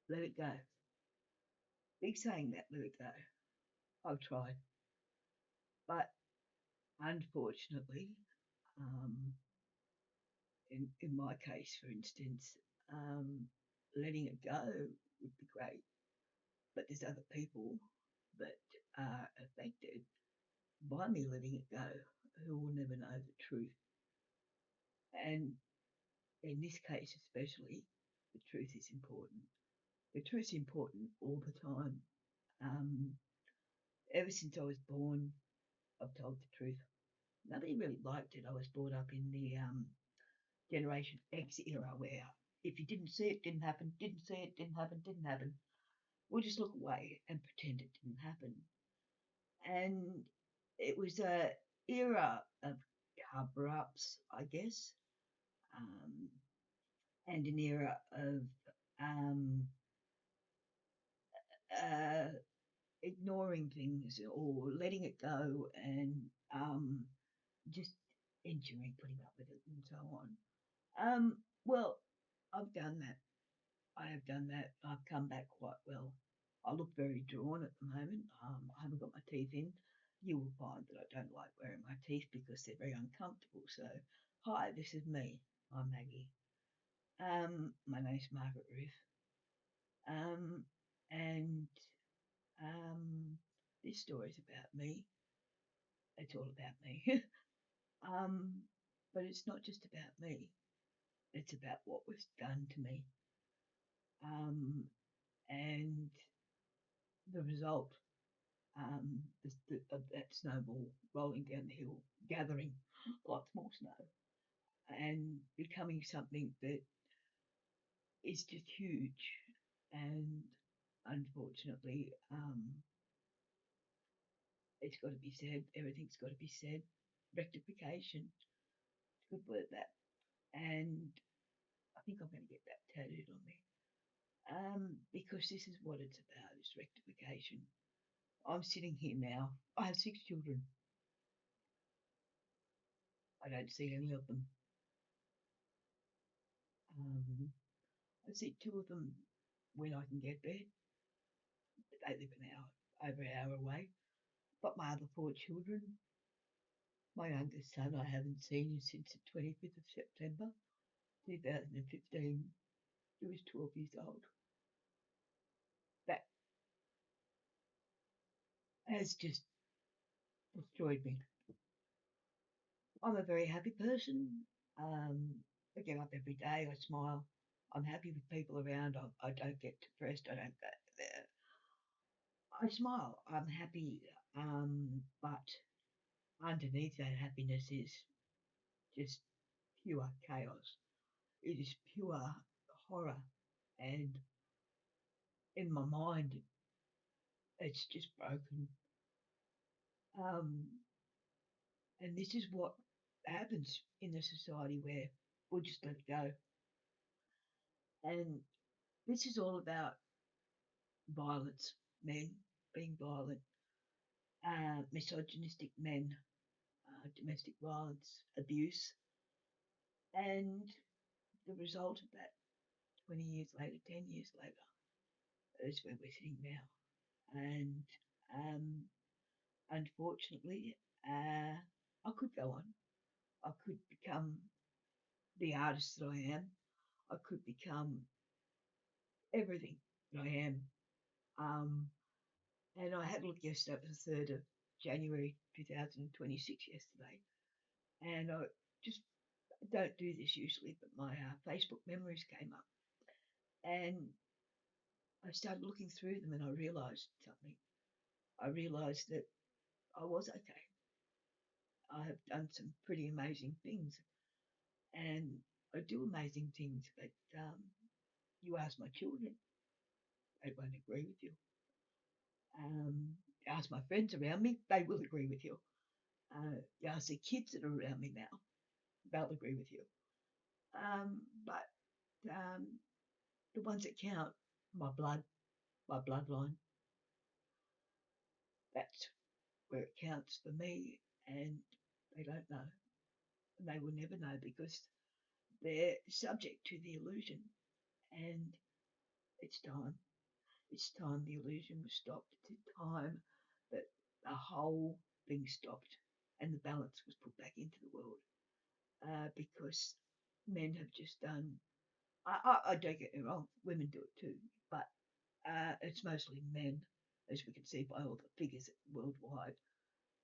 let it go. Big saying that, let it go. I've tried, but unfortunately, um, in my case, for instance, um, letting it go would be great, but there's other people that are affected by me letting it go who will never know the truth. And in this case, especially, the truth is important. The truth's important all the time. Um, Ever since I was born, I've told the truth. Nobody really liked it. I was brought up in the Generation X era where if you didn't see it, didn't happen, didn't see it, didn't happen, didn't happen. We'll just look away and pretend it didn't happen. And it was a era of cover-ups, I guess, um, and an era of um, uh, ignoring things or letting it go and just enduring putting up with it and so on. Well, I've done that. I have done that. I've come back quite well. I look very drawn at the moment. I haven't got my teeth in. You will find that I don't like wearing my teeth because they're very uncomfortable. So, hi, this is me. I'm Maggie. My name's Margaret Ruth. Um, and this story's about me. It's all about me. um, but it's not just about me. It's about what was done to me. Um, and the result of that snowball rolling down the hill, gathering lots more snow, and becoming something that is just huge. And unfortunately, it's got to be said. Everything's got to be said. Rectification. Good word that. And I think I'm going to get that tattooed on me. Because this is what it's about: is rectification. I'm sitting here now. I have 6 children. I don't see any of them. Um, I see two of them when I can get there. They live an hour, over an hour away. But my other 4 children, my youngest son, I haven't seen since the 25th of September 2015. He was 12 years old. That has just destroyed me. I'm a very happy person. Um, I get up every day, I smile. I'm happy with people around. I don't get depressed. I don't get there. I smile. I'm happy. But underneath that happiness is just pure chaos. It is pure horror. And in my mind, it's just broken. Um, and this is what happens in a society where we'll just let it go. And this is all about violence, men being violent, misogynistic men, domestic violence, abuse, and the result of that 20 years later, 10 years later, is where we're sitting now. And um, unfortunately, I could go on. I could become the artist that I am. I could become everything that I am. Um, and I had a look yesterday, it was the 3rd of January 2026 yesterday. And I just don't do this usually, but my Facebook memories came up. And I started looking through them and I realised something. I realised that I was okay. I have done some pretty amazing things and I do amazing things, but you ask my children, they won't agree with you. Ask my friends around me, they will agree with you. You ask the kids that are around me now, they'll agree with you. But um, the ones that count, my blood, my bloodline, that's where it counts for me, and they don't know. And they will never know because they're subject to the illusion. And It's time. It's time the illusion was stopped. It's time that the whole thing stopped and the balance was put back into the world. Because men have just done. I don't get me wrong, women do it too, but it's mostly men, as we can see by all the figures worldwide,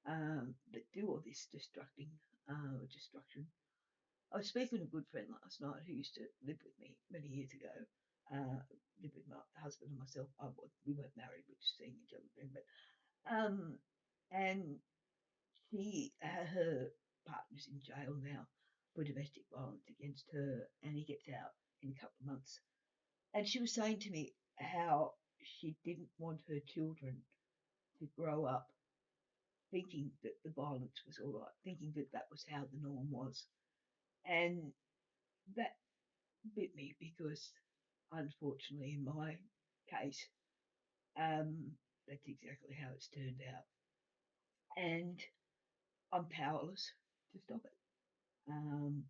that do all this destruction. I was speaking to a good friend last night who used to live with me many years ago. Lived with my husband and myself. We weren't married, we were just seeing each other then. But and her partner's in jail now for domestic violence against her, and he gets out in a couple of months. And she was saying to me how she didn't want her children to grow up thinking that the violence was all right, thinking that that was how the norm was. And that bit me because, unfortunately, in my case, that's exactly how it's turned out. And I'm powerless to stop it. Um,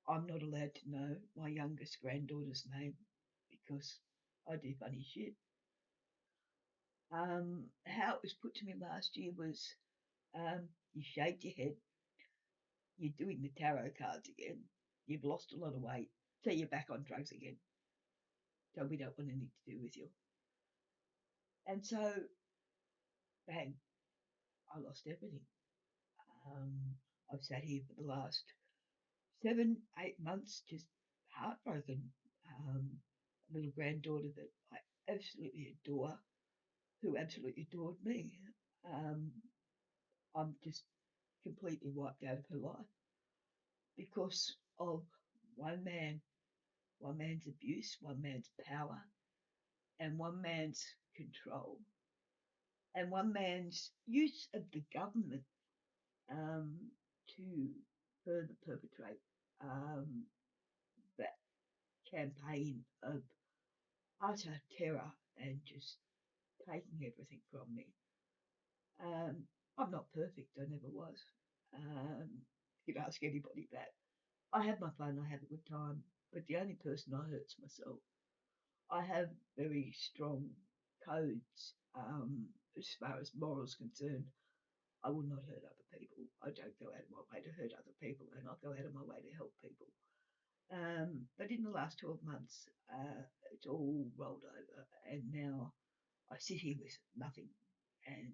I'm not allowed to know my youngest granddaughter's name because I do funny shit. How it was put to me last year was you shaved your head, you're doing the tarot cards again, you've lost a lot of weight, so you're back on drugs again. So we don't want anything to do with you. And so, bang, I lost everything. Um, I've sat here for the last 7, 8 months just heartbroken. A little granddaughter that I absolutely adore, who absolutely adored me. Um, I'm just completely wiped out of her life because of one man, one man's abuse, one man's power, and one man's control, and one man's use of the government um, to further perpetrate that campaign of utter terror and just taking everything from me. Um, I'm not perfect, I never was. Um, you can ask anybody that. I have my fun, I have a good time, but the only person I hurt's myself. I have very strong codes as far as morals concerned. I will not hurt other people. I don't go out of my way to hurt other people, and I'll go out of my way to help people. But in the last 12 months, it's all rolled over, and now I sit here with nothing. And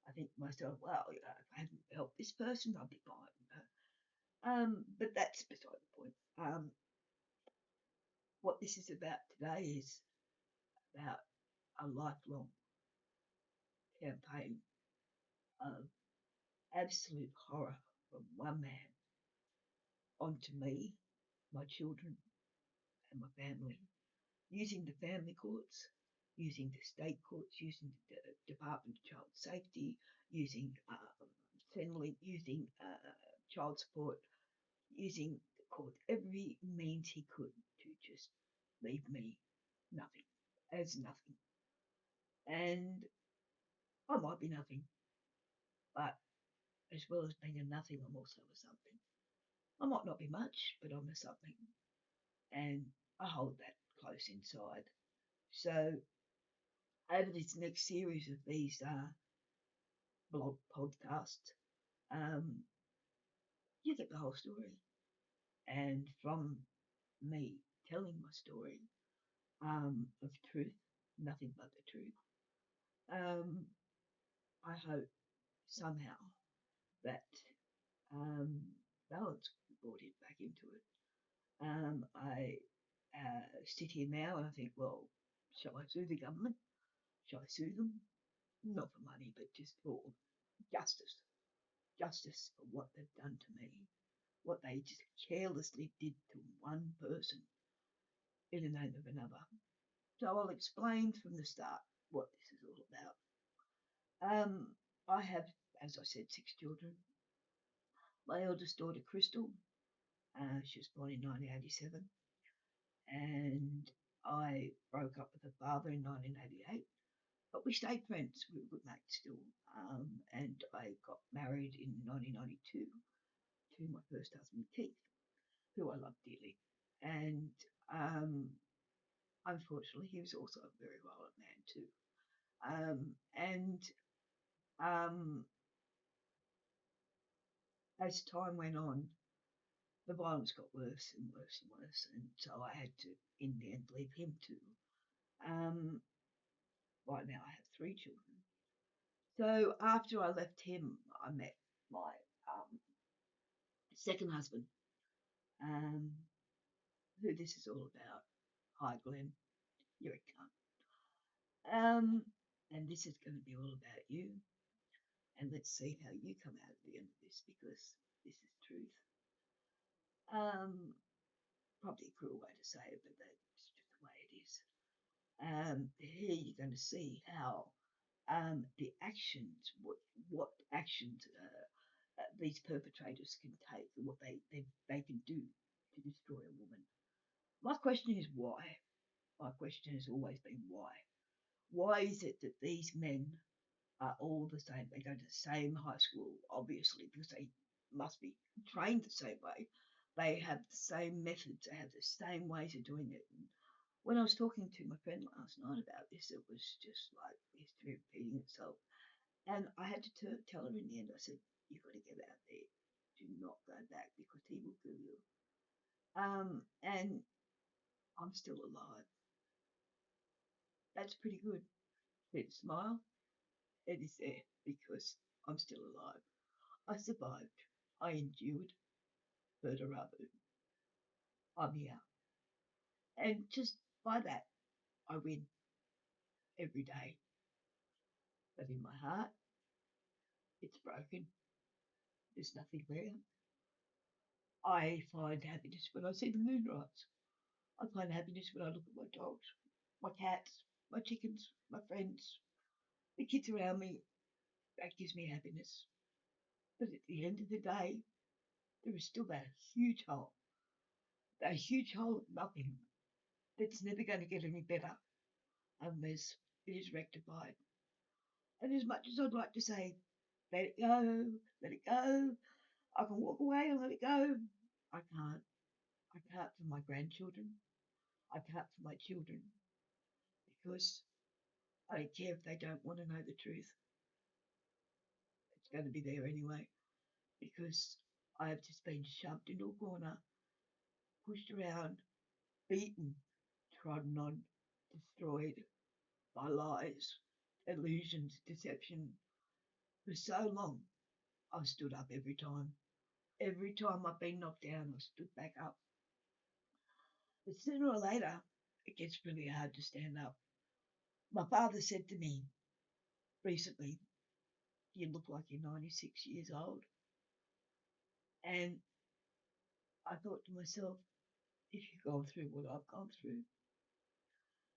I think to myself, well, if I hadn't helped this person, I'd be fine. But that's beside the point. What this is about today is about a lifelong campaign of absolute horror from one man onto me, my children, and my family, using the family courts, using the state courts, using the Department of Child Safety, using Centrelink, using child support, using the court, every means he could to just leave me nothing, as nothing. And I might be nothing, but as well as being a nothing, I'm also a something. I might not be much, but I'm a something. And I hold that close inside. So over this next series of these blog podcasts, um, you get the whole story. And from me telling my story of truth, nothing but the truth, um, I hope somehow that um, balance will be brought in back into it. I sit here now and I think, well, shall I sue the government? Shall I sue them? Not for money, but just for justice. Justice for what they've done to me, what they just carelessly did to one person in the name of another. So I'll explain from the start what this is all about. I have, as I said, 6 children. My eldest daughter, Crystal, she was born in 1987, and I broke up with her father in 1988. But we stayed friends. We were good mates still. And I got married in 1992 to my first husband, Keith, who I love dearly. And unfortunately, he was also a very violent man too. And um, as time went on, the violence got worse and worse and worse, and so I had to in the end leave him too. Um, right now, I have three children. So after I left him, I met my um, second husband, um, who this is all about. Hi, Glen, you're a cunt. And this is going to be all about you. And let's see how you come out at the end of this because this is truth. Um, Probably a cruel way to say it, but that's just the way it is. Here you're going to see how the actions, what actions these perpetrators can take, and what they can do to destroy a woman. My question is why. My question has always been why. Why is it that these men are all the same? They go to the same high school, obviously, because they must be trained the same way. They have the same methods, they have the same ways of doing it. And when I was talking to my friend last night about this, it was just like history repeating itself. And I had to tell her in the end, I said, you've got to get out there. Do not go back because he will kill you. And I'm still alive. That's pretty good. Bit smile. It is there because I'm still alive. I survived. I endured. But rather, I'm here. And just by that, I win every day. But in my heart, it's broken. There's nothing there. I find happiness when I see the moon rise. I find happiness when I look at my dogs, my cats, my chickens, my friends, the kids around me. That gives me happiness. But at the end of the day, there is still that huge hole of nothing that's never going to get any better unless it is rectified. And as much as I'd like to say, let it go, let it go, I can walk away and let it go, I can't. I can't for my grandchildren. I can't for my children because I don't care if they don't want to know the truth. It's going to be there anyway because I have just been shoved into a corner, pushed around, beaten, trodden on, destroyed by lies, illusions, deception. For so long, I've stood up every time. Every time I've been knocked down, I've stood back up. But sooner or later, it gets really hard to stand up. My father said to me recently, you look like you're 96 years old. And I thought to myself, if you've gone through what I've gone through,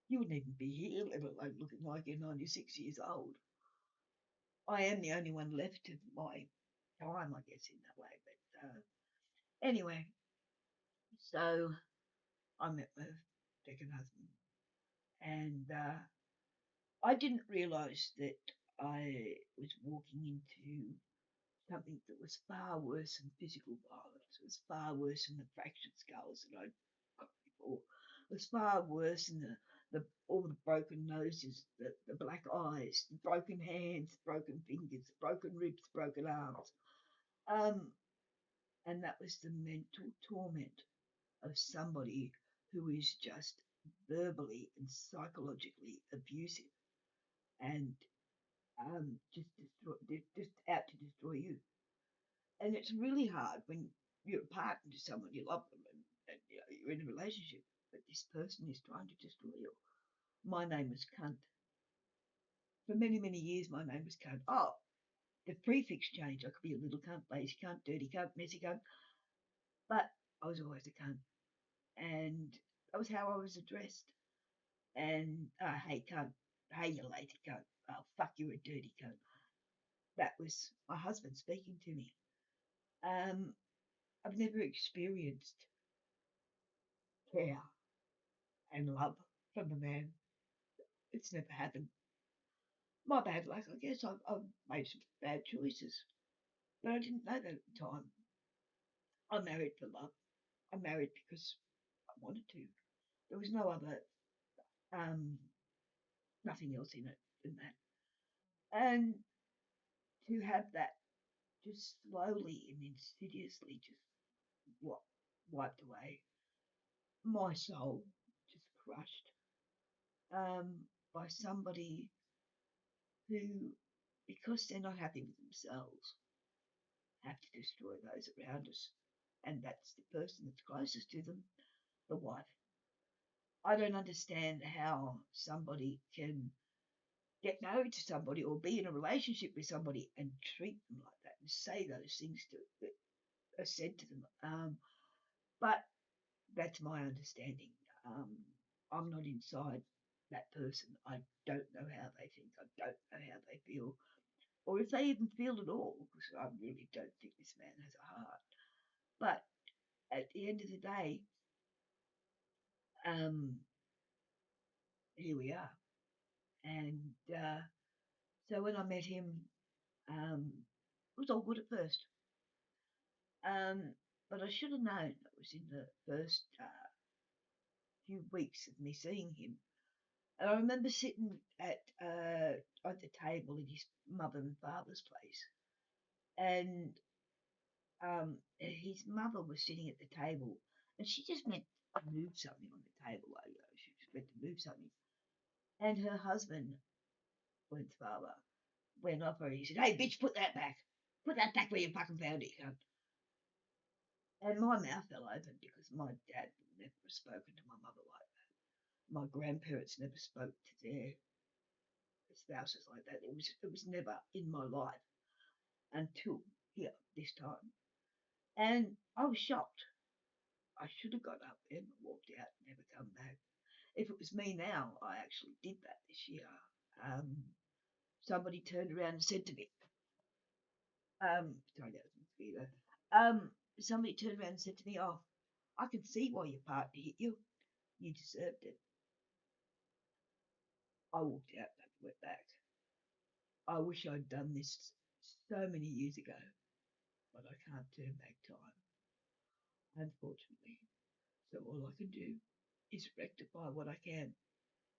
you wouldn't even be here, let alone looking like you're 96 years old. I am the only one left of my time, I guess, in that way. But anyway, so I met my second husband, and I didn't realise that I was walking into something that was far worse than physical violence. It was far worse than the fractured skulls that I'd got before. It was far worse than the all the broken noses, the black eyes, the broken hands, broken fingers, broken ribs, broken arms. Um, and that was the mental torment of somebody who is just verbally and psychologically abusive and just out to destroy you. And it's really hard when you're a partner to someone, you love them, and you know, you're in a relationship, but this person is trying to destroy you. My name was Cunt. For many, many years, my name was Cunt. Oh, the prefix changed. I could be a little cunt, lazy cunt, dirty cunt, messy cunt, but I was always a cunt. And that was how I was addressed. And hey, cunt, hey, you lazy cunt, oh, fuck, you're a dirty cunt. That was my husband speaking to me. Um, I've never experienced care and love from a man. It's never happened. My bad luck, I guess. I've made some bad choices, but I didn't know that at the time. I married for love. I married because I wanted to. There was no other Um, Nothing else in it than that. And to have that just slowly and insidiously just wiped away, my soul just crushed by somebody who, because they're not happy with themselves, have to destroy those around us. And that's the person that's closest to them, the wife. I don't understand how somebody can get married to somebody or be in a relationship with somebody and treat them like that and say those things that are said to them. But that's my understanding. Um, I'm not inside that person. I don't know how they think. I don't know how they feel, or if they even feel at all, because I really don't think this man has a heart. But at the end of the day, um, here we are. And so when I met him, it was all good at first. Um, but I should have known it was in the first few weeks of me seeing him. And I remember sitting at the table in his mother and father's place, and his mother was sitting at the table, and she just meant to move something on the table. She just meant to move something, and her husband, Glen's father, went up her. He said, "Hey, bitch, put that back. Put that back where you fucking found it, cunt." And my mouth fell open because my dad never spoken to my mother like that. My grandparents never spoke to their spouses like that. It was never in my life until here this time. And I was shocked. I should have got up and walked out and never come back. If it was me now, I actually did that this year. Um, Somebody turned around and said to me, sorry, that was a mosquito. Somebody turned around and said to me, "Oh, I can see why your partner hit you. You deserved it." I walked out and went back. I wish I'd done this so many years ago, but I can't turn back time, unfortunately. So all I can do is rectify what I can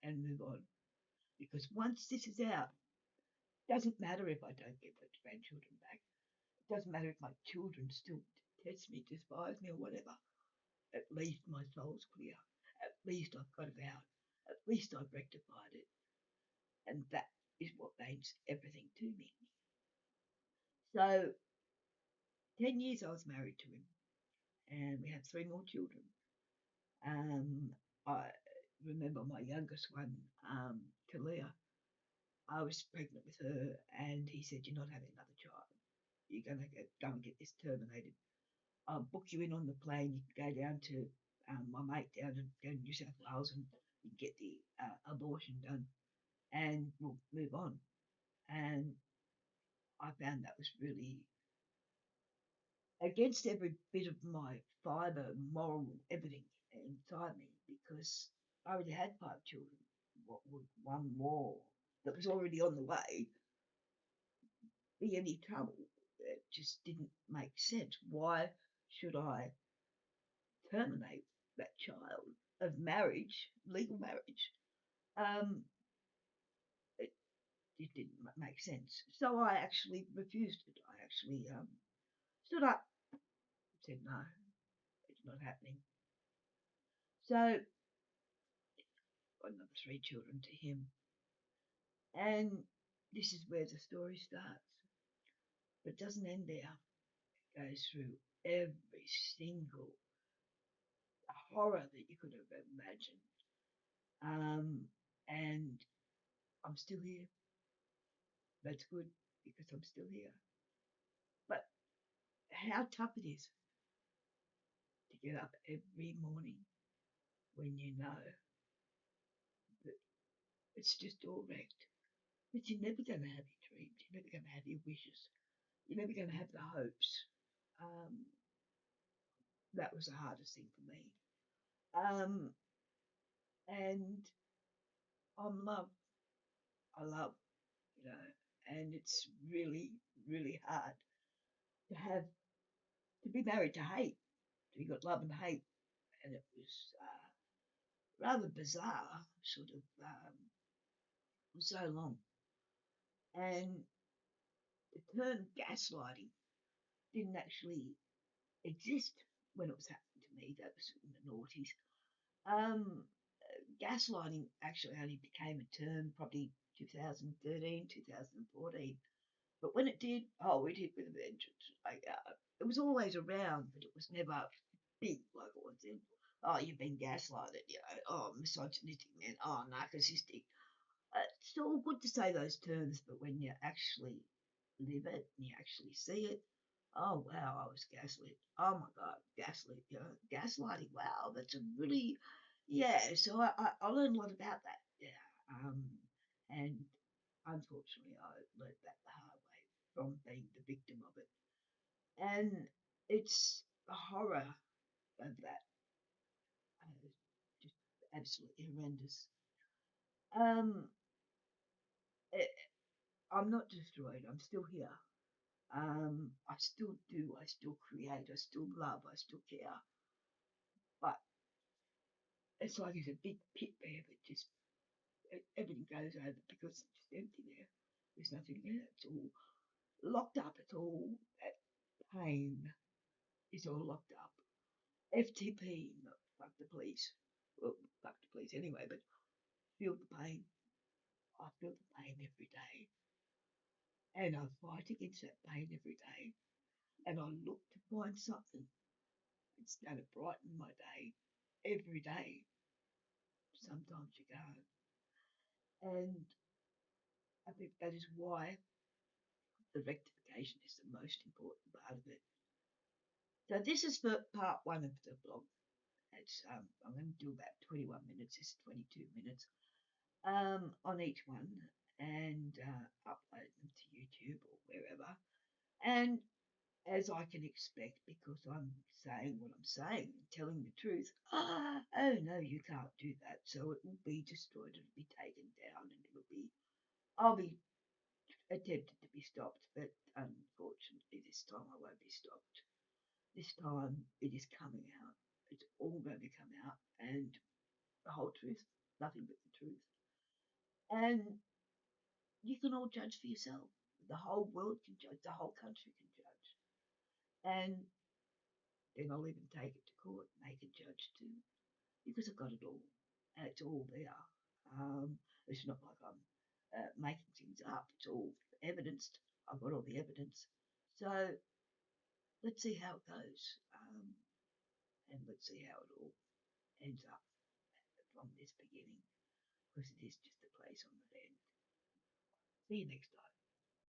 and move on. Because once this is out, it doesn't matter if I don't get my grandchildren back. It doesn't matter if my children still detest me, despise me, or whatever. At least my soul's clear. At least I've got it out. At least I've rectified it. And that is what means everything to me. So, 10 years I was married to him, and we had three more children. I remember my youngest one, Kalia. I was pregnant with her, and he said, "You're not having another child. You're going to go and get this terminated. I'll book you in on the plane. You can go down to my mate down in New South Wales and you can get the abortion done, and we'll move on." And I found that was really against every bit of my fibre, moral, everything inside me, because I already had five children. What would one more that was already on the way be any trouble? It just didn't make sense. Why should I terminate that child of marriage, legal marriage? Um, it, it didn't make sense. So I actually refused it. I actually stood up, said no, it's not happening. So got another three children to him. And this is where the story starts. But it doesn't end there. It goes through every single horror that you could have imagined. And I'm still here. That's good because I'm still here. But how tough it is to get up every morning when you know that it's just all wrecked. But you're never going to have your dreams. You're never going to have your wishes. You're never going to have the hopes. Um, that was the hardest thing for me. Um, and I'm love. I love, you know, and it's really, really hard to have to be married to hate. You got love and hate, and it was rather bizarre sort of for so long. And the term gaslighting didn't actually exist when it was happening to me. That was in the noughties. Um, Gaslighting actually only became a term probably 2013, 2014. But when it did, oh, it hit with a vengeance. It was always around, but it was never big like it was then. Oh, you've been gaslighted, oh, misogynistic man, oh, narcissistic. It's all good to say those terms, but when you actually live it and you actually see it, oh wow, I was gaslit. Oh my god, gaslit, gaslighting. Wow, that's a really, yeah. So I learned a lot about that. Yeah, and unfortunately, I learned that the hard way from being the victim of it, and it's the horror of that, just absolutely horrendous. Um, it, I'm not destroyed. I'm still here. I still do. I still create. I still love. I still care. But it's like it's a big pit there that just everything goes over because it's just empty there. There's nothing there. It's all locked up. It's all that pain is all locked up. FTP, not fuck the police. Well, fuck the police anyway, but feel the pain. I feel the pain every day. And I fight against that pain every day. And I look to find something that's going to brighten my day every day. Sometimes you can't. And I think that is why the rectification is the most important part of it. So this is for part one of the blog. It's I'm going to do about 21 minutes. It's 22 minutes on each one, and upload them to YouTube or wherever. And as I can expect, because I'm saying what I'm saying and telling the truth, oh no, you can't do that. So it will be destroyed. It'll be taken down, and I'll be attempted to be stopped, but unfortunately, this time I won't be stopped. This time it is coming out. It's all going to come out, and the whole truth, nothing but the truth. And you can all judge for yourself. The whole world can judge. The whole country can judge. And then I'll even take it to court and they can judge too, because I've got it all, and it's all there. It's not like I'm making things up. It's all evidenced. I've got all the evidence. So let's see how it goes, and let's see how it all ends up from this beginning, because it is just a place on the end. See you next time.